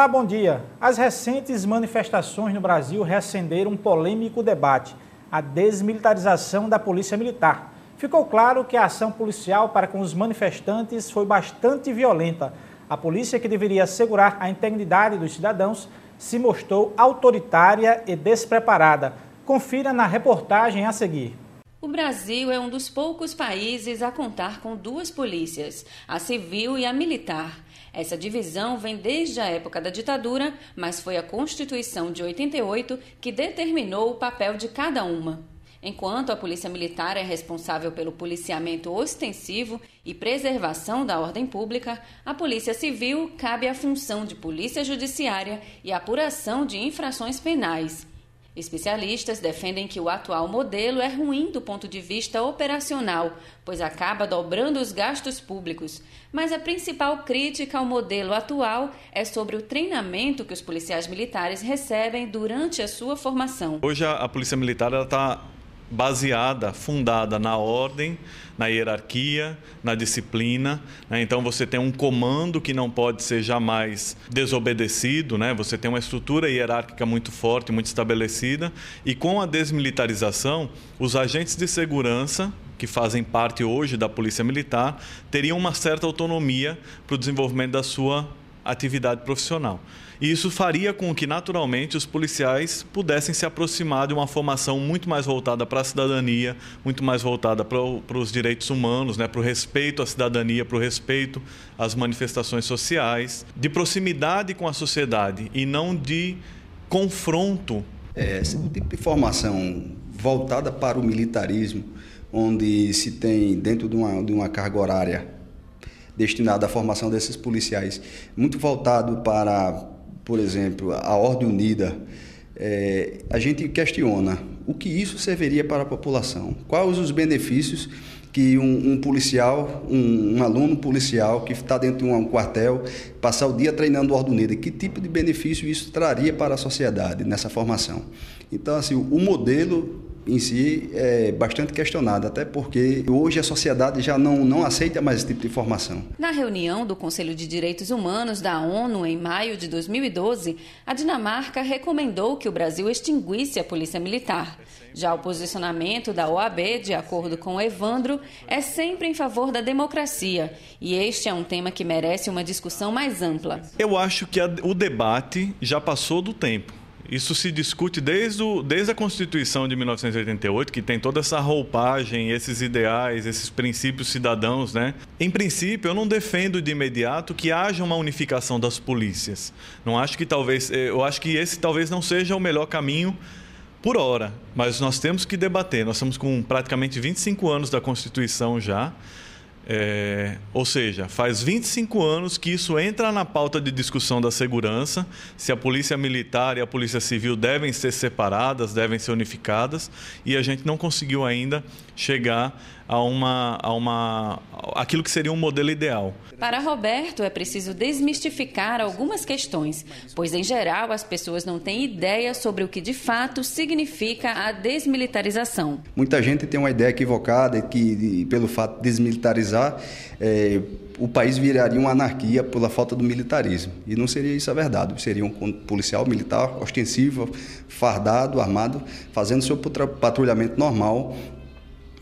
Olá, bom dia. As recentes manifestações no Brasil reacenderam um polêmico debate, a desmilitarização da Polícia Militar. Ficou claro que a ação policial para com os manifestantes foi bastante violenta. A polícia, que deveria assegurar a integridade dos cidadãos, se mostrou autoritária e despreparada. Confira na reportagem a seguir. O Brasil é um dos poucos países a contar com duas polícias, a civil e a militar. Essa divisão vem desde a época da ditadura, mas foi a Constituição de 88 que determinou o papel de cada uma. Enquanto a Polícia Militar é responsável pelo policiamento ostensivo e preservação da ordem pública, a Polícia Civil cabe a função de polícia judiciária e apuração de infrações penais. Especialistas defendem que o atual modelo é ruim do ponto de vista operacional, pois acaba dobrando os gastos públicos. Mas a principal crítica ao modelo atual é sobre o treinamento que os policiais militares recebem durante a sua formação. Hoje a Polícia Militar está baseada, fundada na ordem, na hierarquia, na disciplina, né? Então você tem um comando que não pode ser jamais desobedecido, né? Você tem uma estrutura hierárquica muito forte, muito estabelecida, e com a desmilitarização, os agentes de segurança, que fazem parte hoje da Polícia Militar, teriam uma certa autonomia para o desenvolvimento da sua atividade profissional. E isso faria com que, naturalmente, os policiais pudessem se aproximar de uma formação muito mais voltada para a cidadania, muito mais voltada para os direitos humanos, né, para o respeito à cidadania, para o respeito às manifestações sociais, de proximidade com a sociedade e não de confronto. Esse tipo de formação voltada para o militarismo, onde se tem, dentro de uma carga horária destinada à formação desses policiais, muito voltado para, por exemplo, a Ordem Unida, a gente questiona o que isso serviria para a população. Quais os benefícios que um policial, um aluno policial que está dentro de um quartel, passar o dia treinando Ordem Unida, que tipo de benefício isso traria para a sociedade nessa formação? Então, assim, o modelo em si é bastante questionado, até porque hoje a sociedade já não aceita mais esse tipo de formação. Na reunião do Conselho de Direitos Humanos da ONU em maio de 2012, a Dinamarca recomendou que o Brasil extinguisse a Polícia Militar. Já o posicionamento da OAB, de acordo com Evandro, é sempre em favor da democracia, e este é um tema que merece uma discussão mais ampla. Eu acho que o debate já passou do tempo. Isso se discute desde a Constituição de 1988, que tem toda essa roupagem, esses ideais, esses princípios cidadãos, né? Em princípio, eu não defendo de imediato que haja uma unificação das polícias. Eu acho que esse talvez não seja o melhor caminho por hora, mas nós temos que debater. Nós estamos com praticamente 25 anos da Constituição já. Ou seja, faz 25 anos que isso entra na pauta de discussão da segurança, se a Polícia Militar e a Polícia Civil devem ser separadas, devem ser unificadas, e a gente não conseguiu ainda chegar aquilo que seria um modelo ideal. Para Roberto, é preciso desmistificar algumas questões, pois, em geral, as pessoas não têm ideia sobre o que, de fato, significa a desmilitarização. Muita gente tem uma ideia equivocada que, pelo fato de desmilitarizar, o país viraria uma anarquia pela falta do militarismo. E não seria isso a verdade. Seria um policial militar ostensivo, fardado, armado, fazendo seu patrulhamento normal,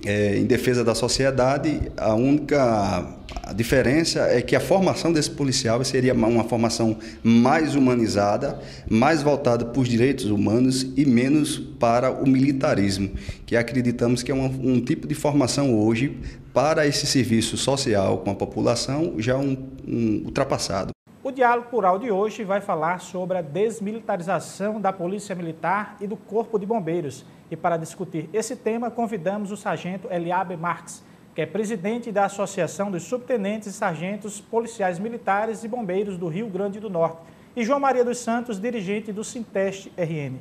em defesa da sociedade. A única diferença é que a formação desse policial seria uma formação mais humanizada, mais voltada para os direitos humanos e menos para o militarismo, que acreditamos que é um tipo de formação hoje para esse serviço social com a população já ultrapassado. O Diálogo Plural de hoje vai falar sobre a desmilitarização da Polícia Militar e do Corpo de Bombeiros. E para discutir esse tema, convidamos o sargento Eliabe Marques, que é presidente da Associação dos Subtenentes e Sargentos Policiais Militares e Bombeiros do Rio Grande do Norte, e João Maria dos Santos, dirigente do Sinteste RN.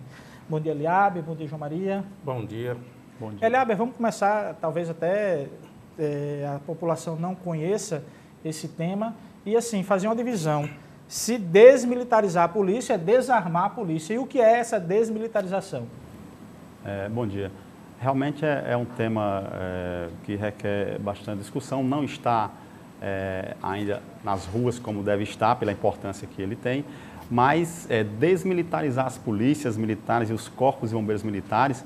Bom dia, Eliabe. Bom dia, João Maria. Bom dia. Bom dia. Eliabe, vamos começar, talvez até a população não conheça esse tema, e assim, fazer uma divisão. Se desmilitarizar a polícia é desarmar a polícia. E o que é essa desmilitarização? Bom dia. Realmente é um tema que requer bastante discussão. Não está ainda nas ruas como deve estar, pela importância que ele tem, mas desmilitarizar as polícias militares e os corpos de bombeiros militares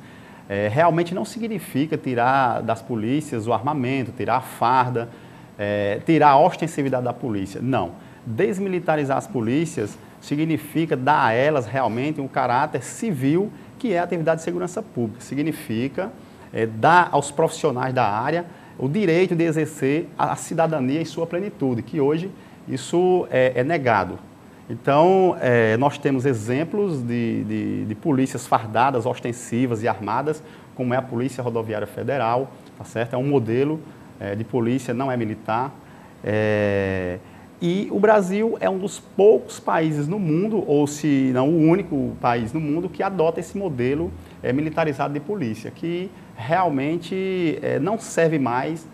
realmente não significa tirar das polícias o armamento, tirar a farda, tirar a ostensividade da polícia. Não. Desmilitarizar as polícias significa dar a elas realmente um caráter civil, que é a atividade de segurança pública. Significa dar aos profissionais da área o direito de exercer a cidadania em sua plenitude, que hoje isso é negado. Então, nós temos exemplos de polícias fardadas, ostensivas e armadas, como é a Polícia Rodoviária Federal, tá certo? É um modelo de polícia, não é militar. E o Brasil é um dos poucos países no mundo, ou se não o único país no mundo, que adota esse modelo militarizado de polícia, que realmente não serve mais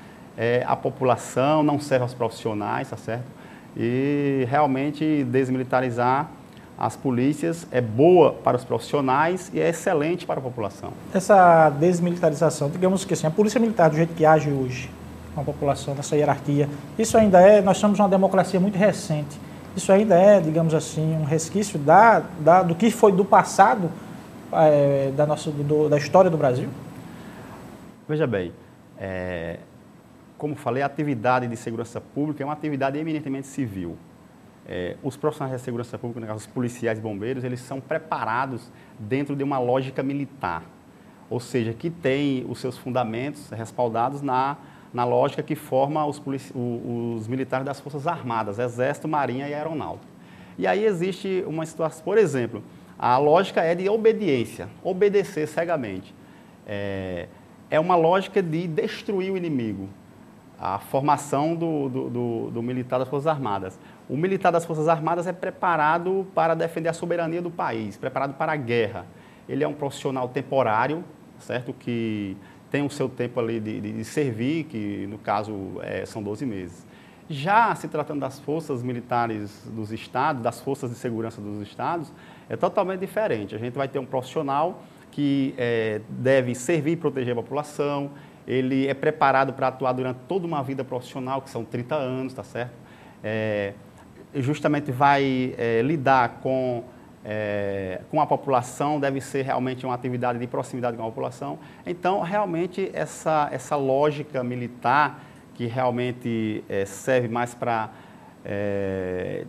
à população, não serve aos profissionais, tá certo? E realmente desmilitarizar as polícias é boa para os profissionais e é excelente para a população. Essa desmilitarização, digamos que assim, a polícia militar do jeito que age hoje com a população, nessa hierarquia, isso ainda nós somos uma democracia muito recente, isso ainda digamos assim, um resquício do que foi do passado, da história do Brasil? Veja bem, como falei, a atividade de segurança pública é uma atividade eminentemente civil. Os profissionais de segurança pública, no caso, os policiais e bombeiros, eles são preparados dentro de uma lógica militar, ou seja, que tem os seus fundamentos respaldados na lógica que forma os militares das Forças Armadas, Exército, Marinha e Aeronáutica. E aí existe uma situação, por exemplo, a lógica é de obediência, obedecer cegamente. É uma lógica de destruir o inimigo, a formação do militar das Forças Armadas. O militar das Forças Armadas é preparado para defender a soberania do país, preparado para a guerra. Ele é um profissional temporário, certo? Que tem o seu tempo ali de servir, que no caso são 12 meses. Já se tratando das forças militares dos estados, das forças de segurança dos estados, é totalmente diferente. A gente vai ter um profissional que deve servir e proteger a população, ele é preparado para atuar durante toda uma vida profissional, que são 30 anos, tá certo? Justamente vai lidar com a população, deve ser realmente uma atividade de proximidade com a população. Então, realmente, essa lógica militar, que realmente serve mais para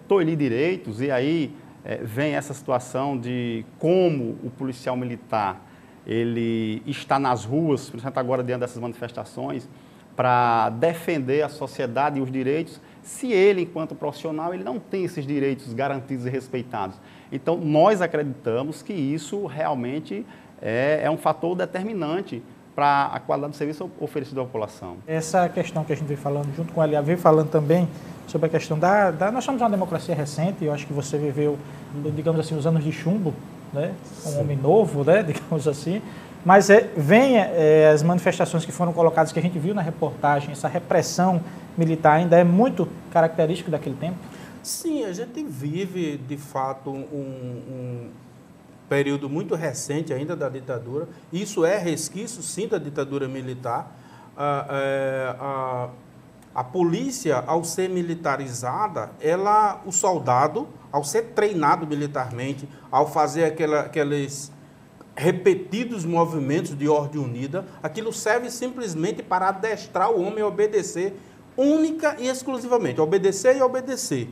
tolir direitos, e aí vem essa situação de como o policial militar ele está nas ruas, principalmente agora diante dessas manifestações, para defender a sociedade e os direitos, se ele, enquanto profissional, ele não tem esses direitos garantidos e respeitados. Então, nós acreditamos que isso realmente é um fator determinante para a qualidade do serviço oferecido à população. Essa questão que a gente veio falando, junto com a LA, veio falando também sobre a questão nós somos uma democracia recente, eu acho que você viveu, digamos assim, os anos de chumbo, né? Um homem novo, né? Digamos assim, mas vem as manifestações que foram colocadas, que a gente viu na reportagem, essa repressão militar ainda é muito característico daquele tempo? Sim, a gente vive, de fato, um período muito recente ainda da ditadura. Isso é resquício, sim, da ditadura militar. A polícia, ao ser militarizada, o soldado, ao ser treinado militarmente, ao fazer aqueles repetidos movimentos de ordem unida, aquilo serve simplesmente para adestrar o homem a obedecer única e exclusivamente, obedecer e obedecer.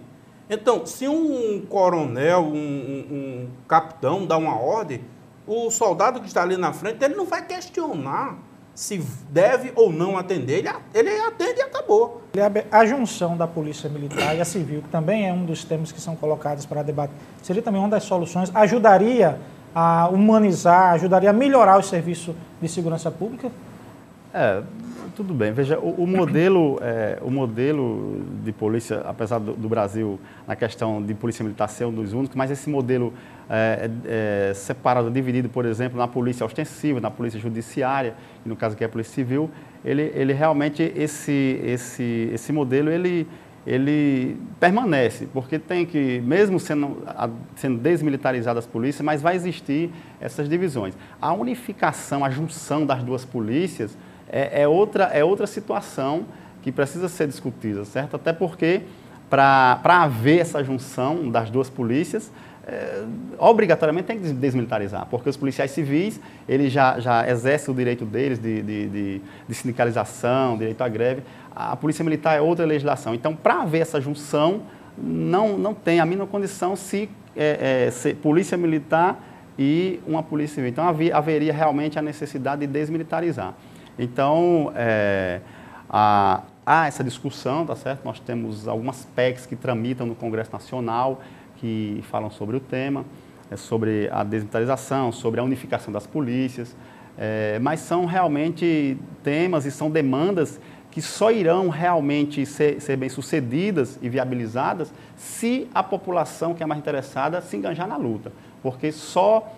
Então, se um coronel, um capitão dá uma ordem, o soldado que está ali na frente, ele não vai questionar se deve ou não atender, ele atende e acabou. A junção da polícia militar e a civil, que também é um dos temas que são colocados para debate, seria também uma das soluções, ajudaria a humanizar, ajudaria a melhorar o serviço de segurança pública? Tudo bem. Veja, o modelo de polícia, apesar do Brasil, na questão de polícia militar ser um dos únicos, mas esse modelo separado, dividido, por exemplo, na polícia ostensiva, na polícia judiciária, e no caso aqui é a polícia civil, ele realmente, esse modelo, ele permanece, porque tem que, mesmo sendo desmilitarizadas as polícias, mas vai existir essas divisões. A unificação, a junção das duas polícias é outra situação que precisa ser discutida, certo? Até porque, para haver essa junção das duas polícias, obrigatoriamente tem que desmilitarizar, porque os policiais civis, eles já exercem o direito deles de sindicalização, direito à greve. A polícia militar é outra legislação. Então, para haver essa junção, não tem a mínima condição se ser polícia militar e uma polícia civil. Então, haveria realmente a necessidade de desmilitarizar. Então, há essa discussão, tá certo? Nós temos algumas PECs que tramitam no Congresso Nacional, que falam sobre o tema, sobre a desmilitarização, sobre a unificação das polícias, mas são realmente temas e são demandas que só irão realmente ser bem-sucedidas e viabilizadas se a população que é mais interessada se engajar na luta, porque só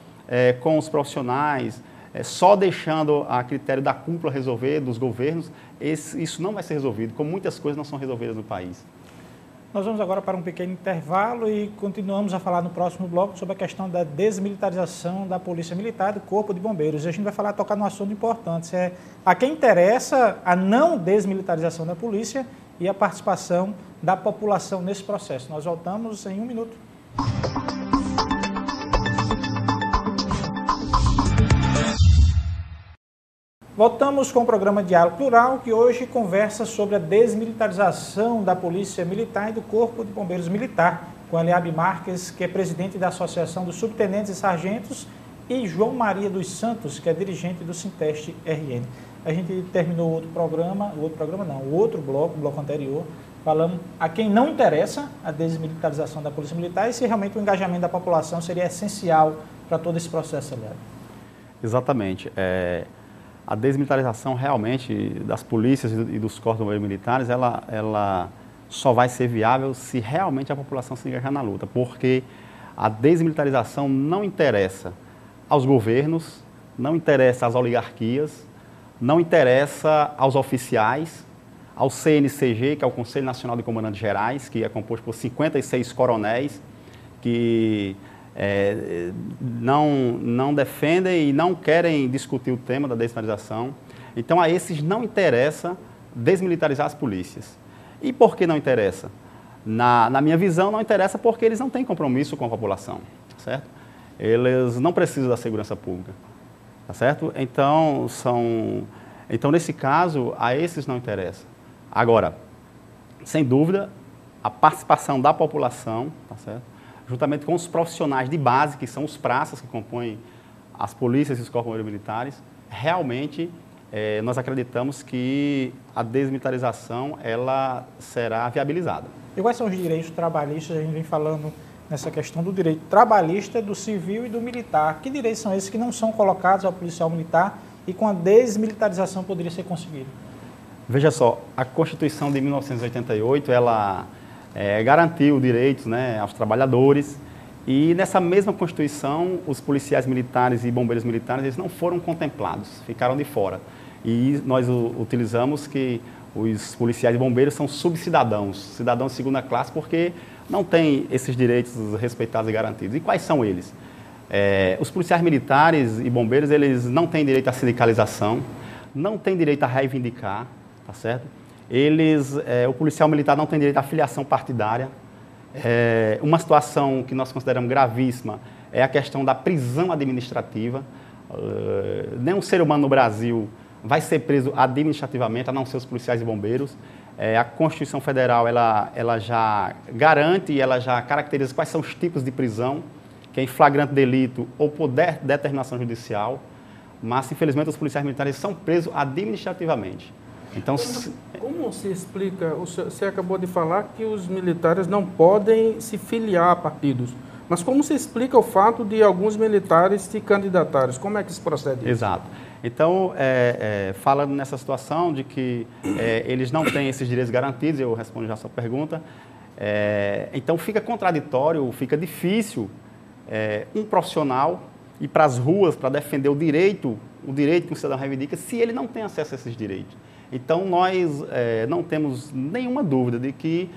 com os profissionais, só deixando a critério da cúpula resolver, dos governos, isso não vai ser resolvido, como muitas coisas não são resolvidas no país. Nós vamos agora para um pequeno intervalo e continuamos a falar no próximo bloco sobre a questão da desmilitarização da Polícia Militar e do Corpo de Bombeiros. E a gente vai tocar num assunto importante, a quem interessa a não desmilitarização da polícia e a participação da população nesse processo. Nós voltamos em 1 minuto. Voltamos com o programa Diálogo Plural, que hoje conversa sobre a desmilitarização da Polícia Militar e do Corpo de Bombeiros Militar, com Eliabe Marques, que é presidente da Associação dos Subtenentes e Sargentos, e João Maria dos Santos, que é dirigente do Sinteste RN. A gente terminou o outro bloco, o bloco anterior, falando a quem não interessa a desmilitarização da Polícia Militar e se realmente o engajamento da população seria essencial para todo esse processo, Eliabe. Exatamente. A desmilitarização realmente das polícias e dos corpos de bombeiros militares, ela só vai ser viável se realmente a população se engajar na luta, porque a desmilitarização não interessa aos governos, não interessa às oligarquias, não interessa aos oficiais, ao CNCG, que é o Conselho Nacional de Comandantes Gerais, que é composto por 56 coronéis, que não defendem e não querem discutir o tema da desmilitarização. Então, a esses não interessa desmilitarizar as polícias. E por que não interessa? Na minha visão, não interessa porque eles não têm compromisso com a população, certo? Eles não precisam da segurança pública, tá certo? Então, nesse caso, a esses não interessa. Agora, sem dúvida, a participação da população, tá certo? Juntamente com os profissionais de base, que são os praças que compõem as polícias e os corpos militares, realmente nós acreditamos que a desmilitarização ela será viabilizada. E quais são os direitos trabalhistas? A gente vem falando nessa questão do direito trabalhista, do civil e do militar. Que direitos são esses que não são colocados ao policial militar e com a desmilitarização poderia ser conseguido? Veja só, a Constituição de 1988, ela garantiu direitos, né, aos trabalhadores, e nessa mesma Constituição, os policiais militares e bombeiros militares eles não foram contemplados, ficaram de fora. E nós utilizamos que os policiais e bombeiros são subcidadãos, cidadãos de segunda classe, porque não têm esses direitos respeitados e garantidos. E quais são eles? Os policiais militares e bombeiros, eles não têm direito à sindicalização, não têm direito a reivindicar, tá certo? O policial militar não tem direito à filiação partidária. Uma situação que nós consideramos gravíssima é a questão da prisão administrativa. Nenhum ser humano no Brasil vai ser preso administrativamente, a não ser os policiais e bombeiros. A Constituição Federal ela já garante e ela já caracteriza quais são os tipos de prisão, que é em flagrante delito ou por determinação judicial. Mas, infelizmente, os policiais militares são presos administrativamente. Então, como se explica, você acabou de falar que os militares não podem se filiar a partidos, mas como se explica o fato de alguns militares se candidatarem? Como é que se procede? Exato. Então, falando nessa situação de que eles não têm esses direitos garantidos, eu respondo já a sua pergunta, então fica contraditório, fica difícil um profissional ir para as ruas para defender o direito que o cidadão reivindica, se ele não tem acesso a esses direitos. Então, nós não temos nenhuma dúvida de que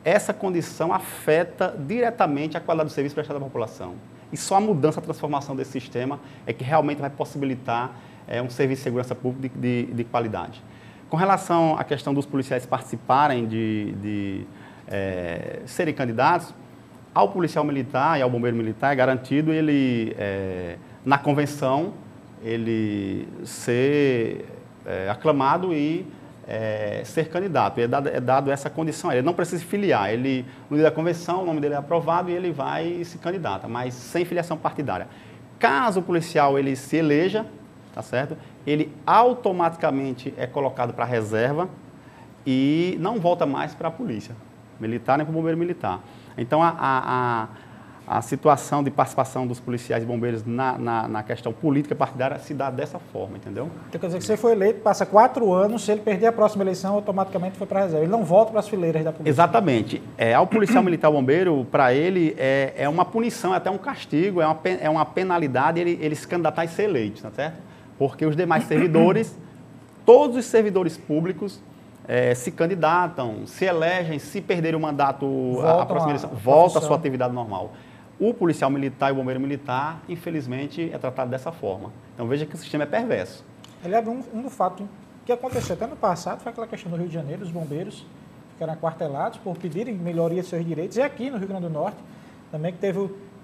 essa condição afeta diretamente a qualidade do serviço prestado à população. E só a mudança, a transformação desse sistema é que realmente vai possibilitar um serviço de segurança pública de qualidade. Com relação à questão dos policiais participarem de serem candidatos, ao policial militar e ao bombeiro militar é garantido ele, na convenção, ele ser aclamado e ser candidato. É dado essa condição. Ele não precisa se filiar. Ele, no dia da convenção, o nome dele é aprovado e ele vai se candidata, mas sem filiação partidária. Caso o policial ele se eleja, tá certo? Ele automaticamente é colocado para a reserva e não volta mais para a polícia militar nem para o bombeiro militar. Então, a situação de participação dos policiais e bombeiros na questão política partidária se dá dessa forma, entendeu? Então, quer dizer que você foi eleito, passa 4 anos, se ele perder a próxima eleição, automaticamente foi para a reserva. Ele não volta para as fileiras da polícia. Exatamente. Ao policial militar bombeiro, para ele, é uma punição, é até um castigo, é uma penalidade ele se candidatar e ser eleito, tá certo? Porque os demais servidores, todos os servidores públicos, se candidatam, se elegem, se perderem o mandato, a próxima eleição, volta à sua atividade normal. O policial militar e o bombeiro militar, infelizmente, é tratado dessa forma. Então, veja que o sistema é perverso. Aliás, um fato que aconteceu até no passado foi aquela questão do Rio de Janeiro, os bombeiros ficaram aquartelados por pedirem melhoria de seus direitos. E aqui no Rio Grande do Norte, também que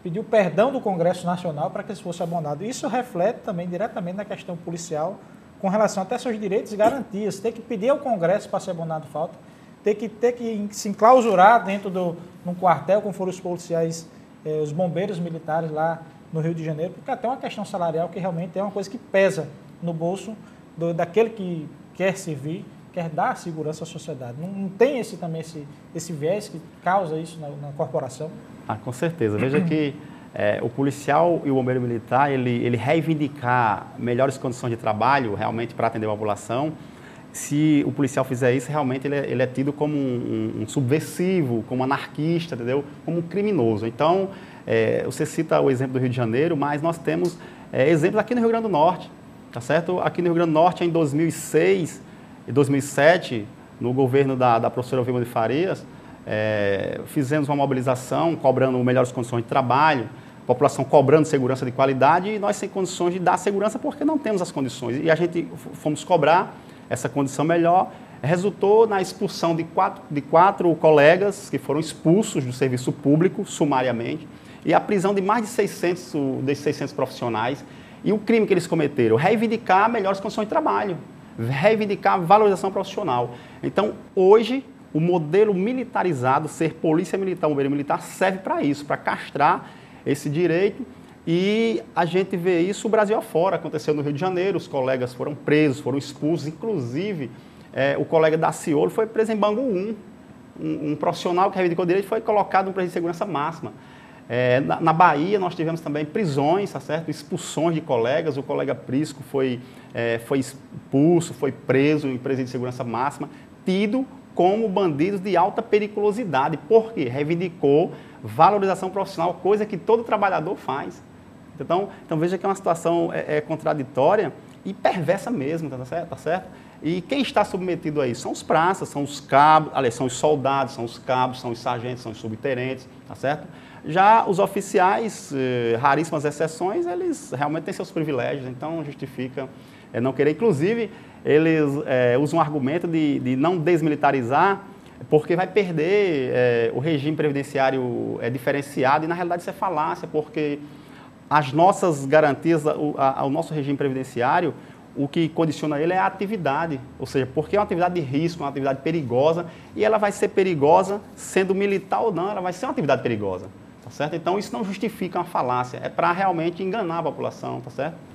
pediu perdão do Congresso Nacional para que eles fossem abonados. Isso reflete também diretamente na questão policial, com relação até seus direitos e garantias. Tem que pedir ao Congresso para ser abonado falta, ter que se enclausurar dentro num quartel, como foram os policiais, os bombeiros militares lá no Rio de Janeiro, porque até uma questão salarial que realmente é uma coisa que pesa no bolso daquele que quer servir, quer dar segurança à sociedade. Não tem esse viés que causa isso na corporação? Com certeza. Veja que o policial e o bombeiro militar, ele reivindicar melhores condições de trabalho, realmente, para atender a população. Se o policial fizer isso, realmente ele é tido como um subversivo, como anarquista, entendeu? Como um criminoso. Então, você cita o exemplo do Rio de Janeiro, mas nós temos exemplos aqui no Rio Grande do Norte, tá certo? Aqui no Rio Grande do Norte, em 2006 e 2007, no governo da professora Vilma de Farias, fizemos uma mobilização cobrando melhores condições de trabalho, a população cobrando segurança de qualidade e nós sem condições de dar segurança porque não temos as condições. E a gente fomos cobrar essa condição melhor, resultou na expulsão de quatro colegas que foram expulsos do serviço público sumariamente e a prisão de mais de 600 profissionais. E o crime que eles cometeram? Reivindicar melhores condições de trabalho, reivindicar valorização profissional. Então, hoje, o modelo militarizado, ser polícia militar, bombeiro militar, serve para isso, para castrar esse direito. E a gente vê isso o Brasil afora. Aconteceu no Rio de Janeiro, os colegas foram presos, foram expulsos. Inclusive, o colega Daciolo foi preso em Bangu 1. Um profissional que reivindicou direito foi colocado no presídio de segurança máxima. Na Bahia, nós tivemos também prisões, tá certo? Expulsões de colegas. O colega Prisco foi expulso, foi preso em presídio de segurança máxima, tido como bandidos de alta periculosidade. Por quê? Reivindicou valorização profissional, coisa que todo trabalhador faz. Então veja que é uma situação contraditória e perversa mesmo, tá certo? E quem está submetido a isso? São os praças, são os cabos, aliás, são os soldados, são os cabos, são os sargentos, são os subtenentes, tá certo? Já os oficiais, raríssimas exceções, eles realmente têm seus privilégios, então justifica não querer. Inclusive, eles usam um argumento de não desmilitarizar, porque vai perder o regime previdenciário diferenciado, e na realidade isso é falácia, porque as nossas garantias, o nosso regime previdenciário, o que condiciona ele é a atividade, ou seja, porque é uma atividade de risco, uma atividade perigosa, e ela vai ser perigosa, sendo militar ou não, ela vai ser uma atividade perigosa, tá certo? Então isso não justifica uma falácia, é para realmente enganar a população, tá certo?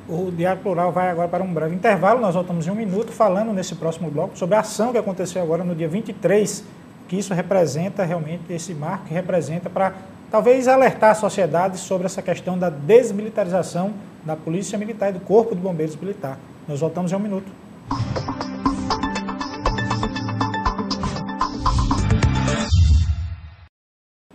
O Diário Plural vai agora para um breve intervalo, nós voltamos em 1 minuto falando nesse próximo bloco sobre a ação que aconteceu agora no dia 23, que isso representa realmente, esse marco que representa para talvez alertar a sociedade sobre essa questão da desmilitarização da Polícia Militar e do Corpo de Bombeiros Militar. Nós voltamos em 1 minuto.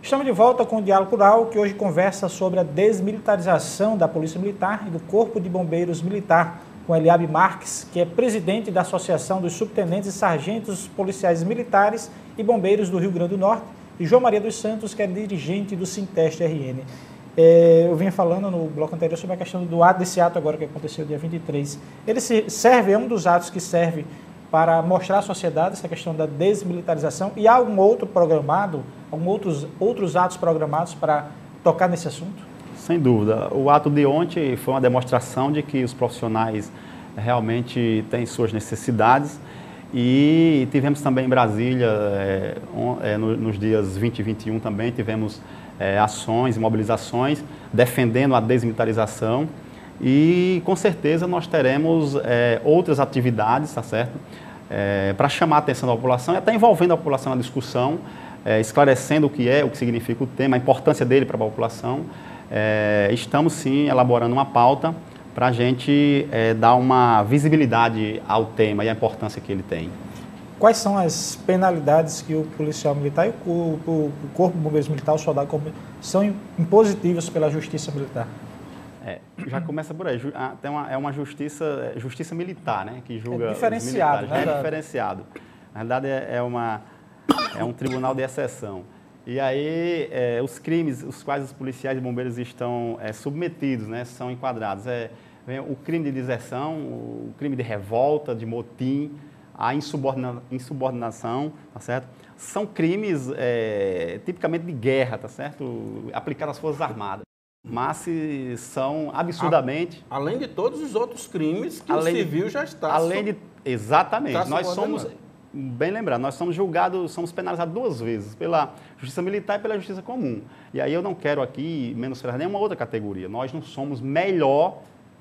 Estamos de volta com o Diálogo Plural, que hoje conversa sobre a desmilitarização da Polícia Militar e do Corpo de Bombeiros Militar, com Eliabe Marques, que é presidente da Associação dos Subtenentes e Sargentos Policiais Militares e Bombeiros do Rio Grande do Norte, e João Maria dos Santos, que é dirigente do Sinteste-RN. Eu vinha falando no bloco anterior sobre a questão desse ato agora que aconteceu dia 23. Ele serve, é um dos atos que serve para mostrar à sociedade essa questão da desmilitarização? E há algum outro programado, outros atos programados para tocar nesse assunto? Sem dúvida. O ato de ontem foi uma demonstração de que os profissionais realmente têm suas necessidades e tivemos também em Brasília, nos dias 20 e 21 também, tivemos ações e mobilizações defendendo a desmilitarização. E, com certeza, nós teremos outras atividades, tá certo? Para chamar a atenção da população e até envolvendo a população na discussão, esclarecendo o que significa o tema, a importância dele para a população. Estamos, sim, elaborando uma pauta para a gente dar uma visibilidade ao tema e à importância que ele tem. Quais são as penalidades que o policial militar e o Corpo de Bombeiros Militar, o soldado, são impositivas pela Justiça Militar? Já começa por aí. É uma justiça militar, né, que julga diferenciado, os militares. É diferenciado. Na verdade, é um tribunal de exceção. E aí, os crimes os quais os policiais e bombeiros estão submetidos, né, são enquadrados. Vem o crime de deserção, o crime de revolta, de motim, a insubordinação, tá certo? São crimes tipicamente de guerra, tá certo? Aplicados às Forças Armadas. Mas são absurdamente... Além de todos os outros crimes que o civil já está... Exatamente. Nós somos, bem lembrado, nós somos julgados, somos penalizados 2 vezes, pela Justiça Militar e pela Justiça Comum. E aí eu não quero aqui menosprezar nenhuma outra categoria. Nós não somos melhor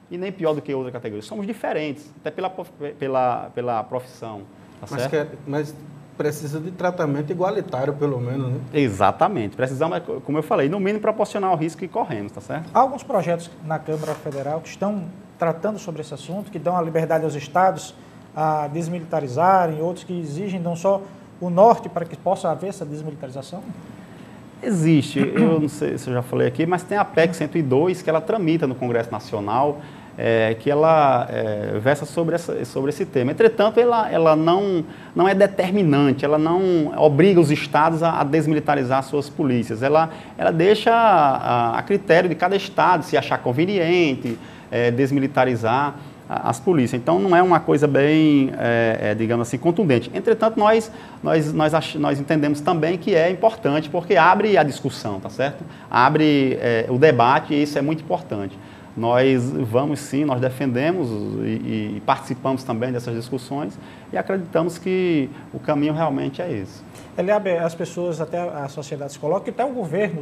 e nem pior do que outra categoria. Somos diferentes, até pela profissão. Tá certo? Mas precisa de tratamento igualitário, pelo menos, né? Exatamente. Precisamos, como eu falei, no mínimo proporcionar ao risco que corremos, tá certo? Há alguns projetos na Câmara Federal que estão tratando sobre esse assunto, que dão a liberdade aos estados a desmilitarizarem, outros que exigem não só o norte para que possa haver essa desmilitarização? Existe. Eu não sei se eu já falei aqui, mas tem a PEC 102 que ela tramita no Congresso Nacional, que ela versa sobre esse tema. Entretanto, ela não é determinante, ela não obriga os estados a desmilitarizar suas polícias. Ela deixa a critério de cada estado, se achar conveniente, desmilitarizar as polícias. Então, não é uma coisa bem, digamos assim, contundente. Entretanto, nós entendemos também que é importante, porque abre a discussão, tá certo? Abre o debate e isso é muito importante. Nós vamos sim, nós defendemos e participamos também dessas discussões e acreditamos que o caminho realmente é esse. Eliabe, as pessoas, até a sociedade se coloca, e até os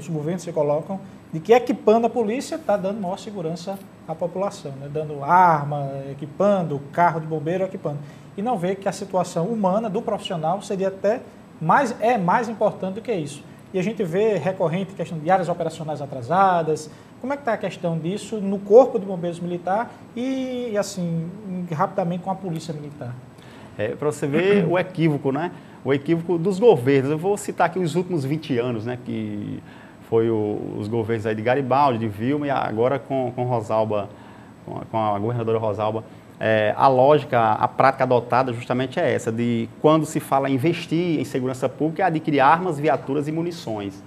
governos se colocam, de que equipando a polícia está dando maior segurança à população, né? Dando arma, equipando, carro de bombeiro, equipando. E não vê que a situação humana do profissional seria até mais importante do que isso. E a gente vê recorrente questão de áreas operacionais atrasadas. Como é que está a questão disso no Corpo de Bombeiros Militar e, assim, rapidamente com a Polícia Militar? Para você ver o equívoco, né? O equívoco dos governos. Eu vou citar aqui os últimos 20 anos, né? Que foi os governos aí de Garibaldi, de Vilma e agora com Rosalba, com a governadora Rosalba. A lógica, a prática adotada justamente é essa, de quando se fala em investir em segurança pública, é adquirir armas, viaturas e munições.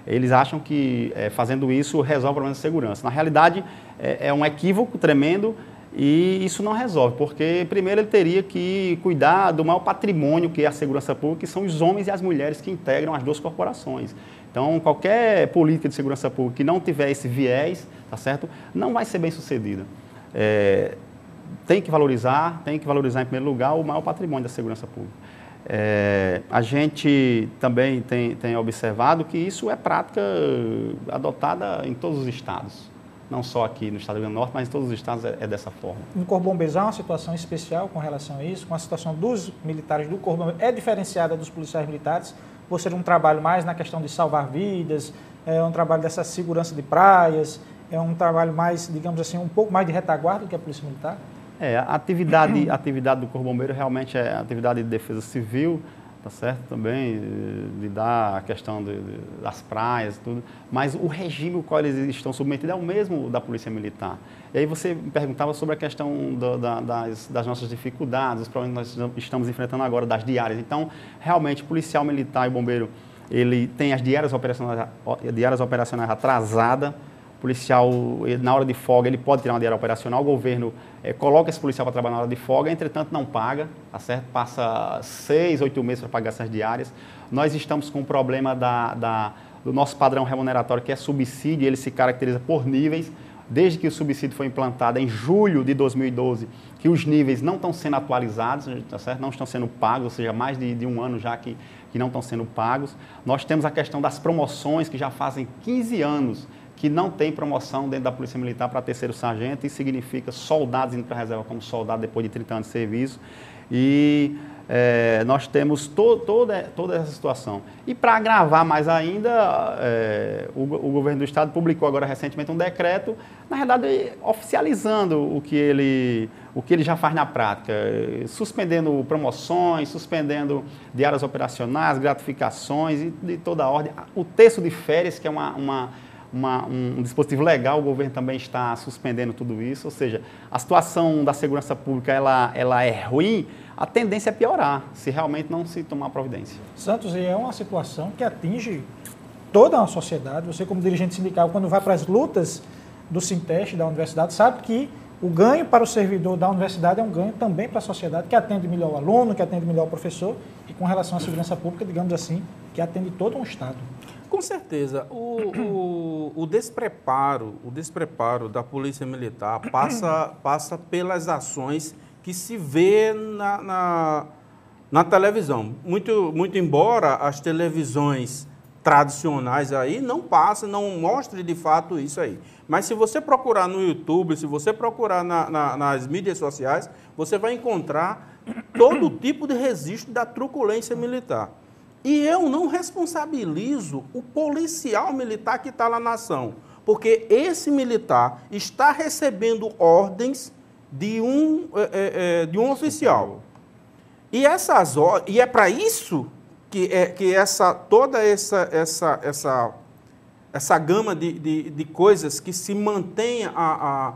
Eles acham que fazendo isso resolve o problema de segurança. Na realidade, é um equívoco tremendo e isso não resolve, porque primeiro ele teria que cuidar do maior patrimônio que é a segurança pública, que são os homens e as mulheres que integram as 2 corporações. Então, qualquer política de segurança pública que não tiver esse viés, tá certo, não vai ser bem sucedida. Tem que valorizar em primeiro lugar o maior patrimônio da segurança pública. A gente também tem observado que isso é prática adotada em todos os estados, não só aqui no estado do Rio Grande do Norte, mas em todos os estados é dessa forma. No Corpo Bombeiros há uma situação especial com relação a isso, com a situação dos militares do Corpo Bombeiros, é diferenciada dos policiais militares, por ser um trabalho mais na questão de salvar vidas, é um trabalho dessa segurança de praias, é um trabalho mais, digamos assim, um pouco mais de retaguarda do que a Polícia Militar? A atividade do Corpo Bombeiro realmente é atividade de defesa civil, tá certo? Também de dar a questão das praias, tudo. Mas o regime ao qual eles estão submetidos é o mesmo da Polícia Militar. E aí você me perguntava sobre a questão das nossas dificuldades, os problemas que nós estamos enfrentando agora, das diárias. Então, realmente, o policial militar e o bombeiro, ele tem as diárias operacionais atrasadas, policial, na hora de folga, ele pode tirar uma diária operacional, o governo coloca esse policial para trabalhar na hora de folga, entretanto não paga, tá certo? Passa 6, 8 meses para pagar essas diárias. Nós estamos com o problema do nosso padrão remuneratório, que é subsídio, e ele se caracteriza por níveis. Desde que o subsídio foi implantado em julho de 2012, que os níveis não estão sendo atualizados, tá certo? Não estão sendo pagos, ou seja, mais de um ano já que não estão sendo pagos. Nós temos a questão das promoções, que já fazem 15 anos que não tem promoção dentro da Polícia Militar para terceiro sargento, isso significa soldados indo para a reserva como soldado depois de 30 anos de serviço. E nós temos toda essa situação. E para agravar mais ainda, o governo do Estado publicou agora recentemente um decreto, na verdade, oficializando o que ele já faz na prática, suspendendo promoções, suspendendo diárias operacionais, gratificações e de toda a ordem. O terço de férias, que é um dispositivo legal, o governo também está suspendendo tudo isso, ou seja, a situação da segurança pública ela é ruim, a tendência é piorar, se realmente não se tomar providência. Santos, e é uma situação que atinge toda a sociedade. Você, como dirigente sindical, quando vai para as lutas do Sinteste, da universidade, sabe que o ganho para o servidor da universidade é um ganho também para a sociedade, que atende melhor o aluno, que atende melhor o professor, e com relação à segurança pública, digamos assim, que atende todo um Estado. Com certeza. O despreparo da Polícia Militar passa pelas ações que se vê na televisão. Muito embora as televisões tradicionais aí não mostrem de fato isso aí. Mas se você procurar no YouTube, se você procurar nas mídias sociais, você vai encontrar todo tipo de registro da truculência militar. E eu não responsabilizo o policial militar que está lá na ação, porque esse militar está recebendo ordens de um oficial. E é para isso que toda essa gama de coisas que se mantém a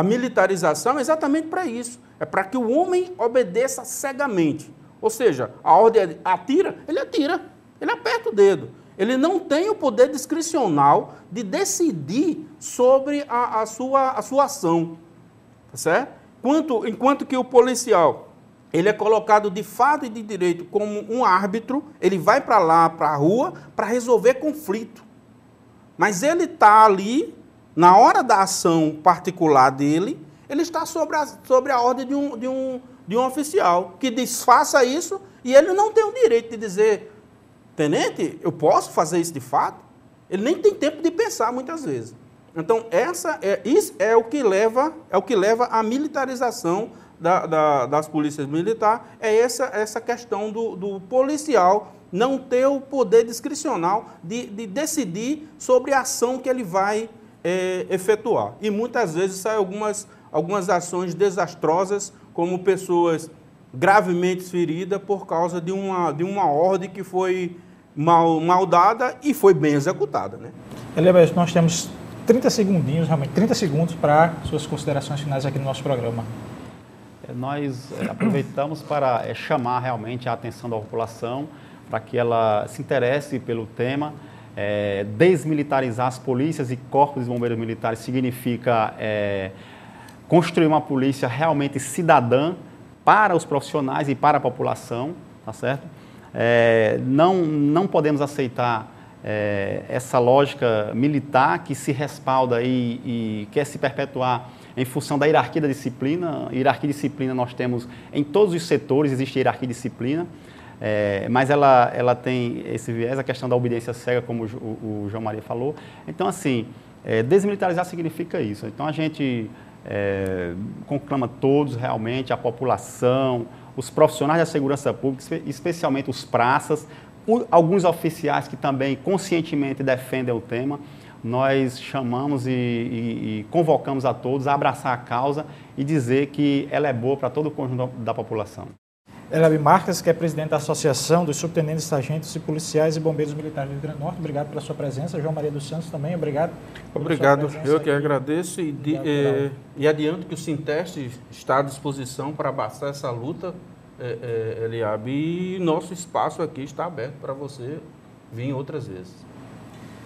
militarização é exatamente para isso. É para que o homem obedeça cegamente. Ou seja, a ordem atira, ele aperta o dedo. Ele não tem o poder discricional de decidir sobre a sua ação. Tá certo? Enquanto que o policial, ele é colocado de fato e de direito como um árbitro, ele vai para lá, para a rua, para resolver conflito. Mas ele está ali, na hora da ação particular dele, ele está sobre a ordem de um oficial, que diz, faça isso, e ele não tem o direito de dizer, tenente, eu posso fazer isso de fato? Ele nem tem tempo de pensar, muitas vezes. Então, isso é o que leva à militarização das polícias militares, é essa questão do policial não ter o poder discricional de decidir sobre a ação que ele vai efetuar. E muitas vezes saem algumas ações desastrosas, como pessoas gravemente feridas por causa de uma ordem que foi mal dada e foi bem executada, né? Eliabe, nós temos 30 segundinhos, realmente 30 segundos para suas considerações finais aqui no nosso programa. Nós aproveitamos para chamar realmente a atenção da população para que ela se interesse pelo tema. Desmilitarizar as polícias e corpos de bombeiros militares significa construir uma polícia realmente cidadã para os profissionais e para a população, tá certo? Não podemos aceitar essa lógica militar que se respalda e quer se perpetuar em função da hierarquia da disciplina. Hierarquia e disciplina nós temos em todos os setores, existe hierarquia e disciplina, mas ela tem esse viés, a questão da obediência cega, como o João Maria falou. Então, assim, desmilitarizar significa isso. Então, a gente conclama todos, realmente, a população, os profissionais da segurança pública, especialmente os praças, alguns oficiais que também conscientemente defendem o tema. Nós chamamos e convocamos a todos a abraçar a causa e dizer que ela é boa para todo o conjunto da população. Eliabe Marques, que é presidente da Associação dos Subtenentes, Sargentos e Policiais e Bombeiros Militares do Rio Grande do Norte, obrigado pela sua presença. João Maria dos Santos também, obrigado. Obrigado, eu que agradeço e adianto que o Sinteste está à disposição para abraçar essa luta, Eliabe, e nosso espaço aqui está aberto para você vir outras vezes.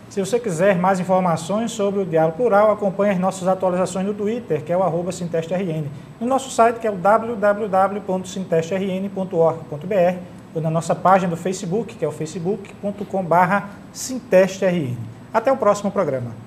Se você quiser mais informações sobre o Diálogo Plural, acompanhe as nossas atualizações no Twitter, que é o @sintestrn, no nosso site, que é o www.sintestrn.org.br, ou na nossa página do Facebook, que é o facebook.com/sintestrn. Até o próximo programa.